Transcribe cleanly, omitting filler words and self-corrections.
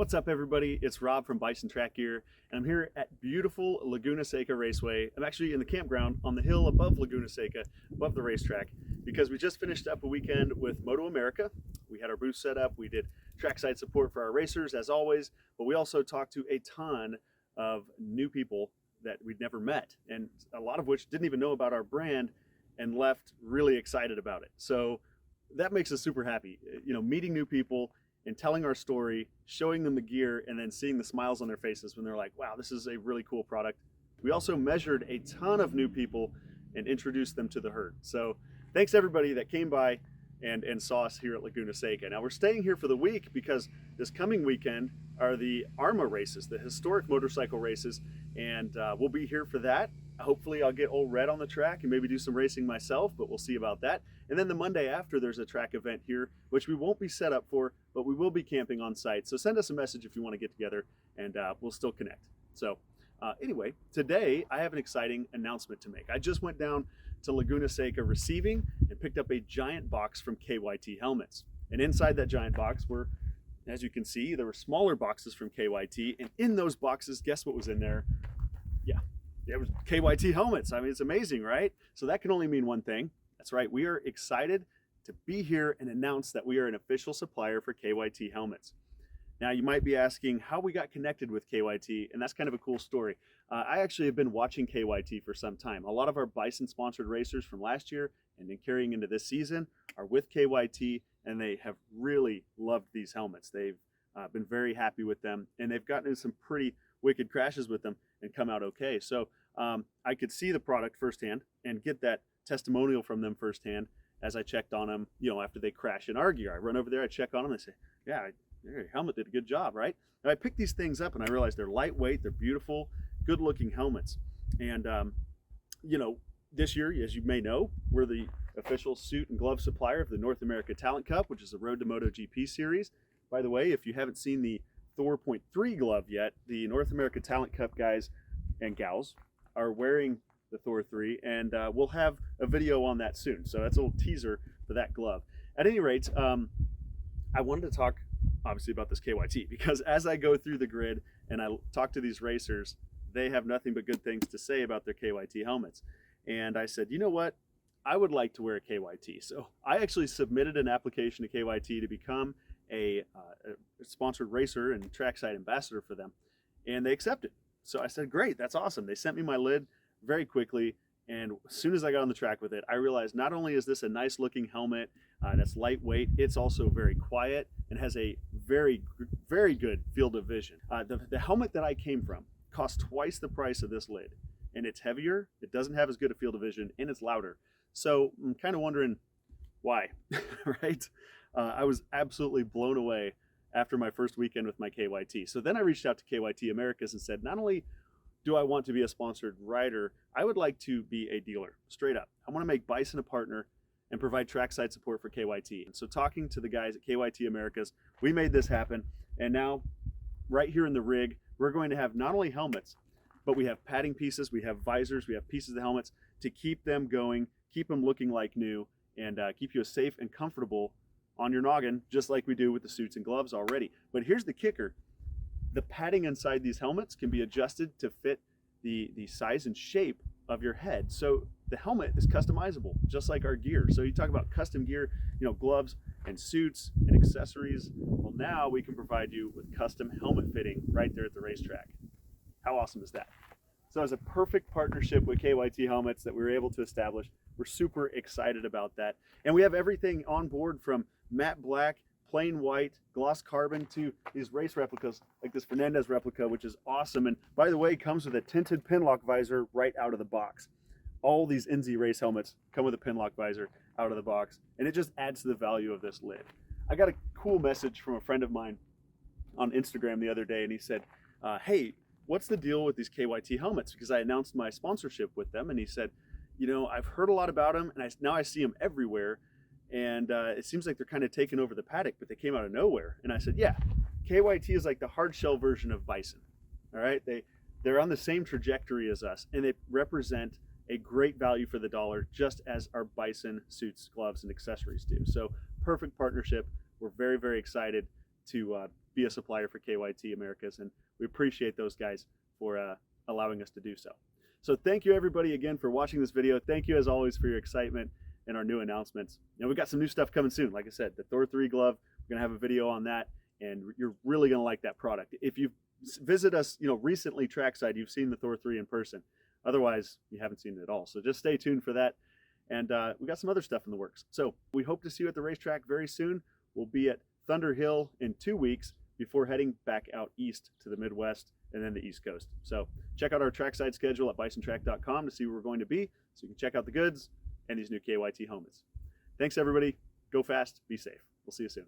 What's up, everybody? It's Rob from Bison Track Gear, and I'm here at beautiful Laguna Seca Raceway. I'm actually in the campground on the hill above Laguna Seca, above the racetrack, because we just finished up a weekend with Moto America. We had our booth set up, we did trackside support for our racers, as always, but we also talked to a ton of new people that we'd never met, and a lot of which didn't even know about our brand and left really excited about it. So that makes us super happy. You know, meeting new people and telling our story, showing them the gear, and then seeing the smiles on their faces when they're like, wow, this is a really cool product. We also measured a ton of new people and introduced them to the herd. So thanks everybody that came by and saw us here at Laguna Seca. Now we're staying here for the week because this coming weekend are the ARMA races, the historic motorcycle races, and we'll be here for that. Hopefully I'll get old Red on the track and maybe do some racing myself, but we'll see about that. And then the Monday after, there's a track event here, which we won't be set up for, but we will be camping on site. So send us a message if you want to get together, and we'll still connect. So anyway, today I have an exciting announcement to make. I just went down to Laguna Seca receiving and picked up a giant box from Kyt Helmets. And inside that giant box were, as you can see, there were smaller boxes from Kyt, and in those boxes, guess what was in there? Yeah, it was Kyt Helmets. I mean, it's amazing, right? So that can only mean one thing. That's right, we are excited to be here and announce that we are an official supplier for Kyt Helmets. Now, you might be asking how we got connected with Kyt, and that's kind of a cool story. I actually have been watching Kyt for some time. A lot of our Bison sponsored racers from last year and then carrying into this season are with Kyt, and they have really loved these helmets. They've been very happy with them, and they've gotten into some pretty wicked crashes with them and come out okay. So I could see the product firsthand and get that testimonial from them firsthand as I checked on them, you know, after they crash in our gear. I run over there, I check on them, they say, yeah, your helmet did a good job, right? And I picked these things up and I realized they're lightweight, they're beautiful, good looking helmets. And, you know, this year, as you may know, we're the official suit and glove supplier of the North America Talent Cup, which is the Road to MotoGP series. By the way, if you haven't seen the Thor .3 glove yet, the North America Talent Cup guys and gals are wearing the Thor 3, and we'll have a video on that soon. So that's a little teaser for that glove. At any rate, I wanted to talk obviously about this Kyt, because as I go through the grid and I talk to these racers, they have nothing but good things to say about their Kyt helmets. And I said, you know what? I would like to wear a Kyt. So I actually submitted an application to Kyt to become a sponsored racer and trackside ambassador for them, and they accepted. So I said, great, that's awesome. They sent me my lid very quickly, and as soon as I got on the track with it, I realized not only is this a nice looking helmet that's lightweight, it's also very quiet and has a very good field of vision. The helmet that I came from cost twice the price of this lid, and it's heavier, it doesn't have as good a field of vision, and it's louder. So I'm kind of wondering why, right? I was absolutely blown away after my first weekend with my Kyt. So then I reached out to Kyt Americas and said, not only do I want to be a sponsored rider, I would like to be a dealer, straight up. I want to make Bison a partner and provide trackside support for Kyt. And so talking to the guys at Kyt Americas, we made this happen. And now, right here in the rig, we're going to have not only helmets, but we have padding pieces, we have visors, we have pieces of the helmets to keep them going, keep them looking like new, and keep you safe and comfortable on your noggin, just like we do with the suits and gloves already. But here's the kicker. The padding inside these helmets can be adjusted to fit the size and shape of your head. So the helmet is customizable, just like our gear. So you talk about custom gear, you know, gloves and suits and accessories. Well, now we can provide you with custom helmet fitting right there at the racetrack. How awesome is that? So it's a perfect partnership with Kyt Helmets that we were able to establish. We're super excited about that. And we have everything on board from matte black, plain white, gloss carbon to these race replicas like this Fernandez replica, which is awesome. And by the way, comes with a tinted pinlock visor right out of the box. All these NZ race helmets come with a pinlock visor out of the box, and it just adds to the value of this lid. I got a cool message from a friend of mine on Instagram the other day, and he said, hey, what's the deal with these Kyt helmets? Because I announced my sponsorship with them, and he said, you know, I've heard a lot about them, and now I see them everywhere. And it seems like they're kind of taking over the paddock, but they came out of nowhere. And I said, yeah, Kyt is like the hard shell version of Bison. All right, they're on the same trajectory as us, and they represent a great value for the dollar, just as our Bison suits, gloves, and accessories do. So perfect partnership. We're very, very excited to be a supplier for KYT Americas, and we appreciate those guys for allowing us to do so. So thank you everybody again for watching this video. Thank you as always for your excitement and our new announcements. And we've got some new stuff coming soon. Like I said, the Thor 3 glove, we're gonna have a video on that, and you're really gonna like that product. If you've visited us, recently trackside, you've seen the Thor 3 in person. Otherwise, you haven't seen it at all. So just stay tuned for that. And we got some other stuff in the works. So we hope to see you at the racetrack very soon. We'll be at Thunder Hill in 2 weeks before heading back out east to the Midwest and then the East Coast. So check out our trackside schedule at bisontrack.com to see where we're going to be, so you can check out the goods and these new KYT helmets. Thanks everybody. Go fast, be safe. We'll see you soon.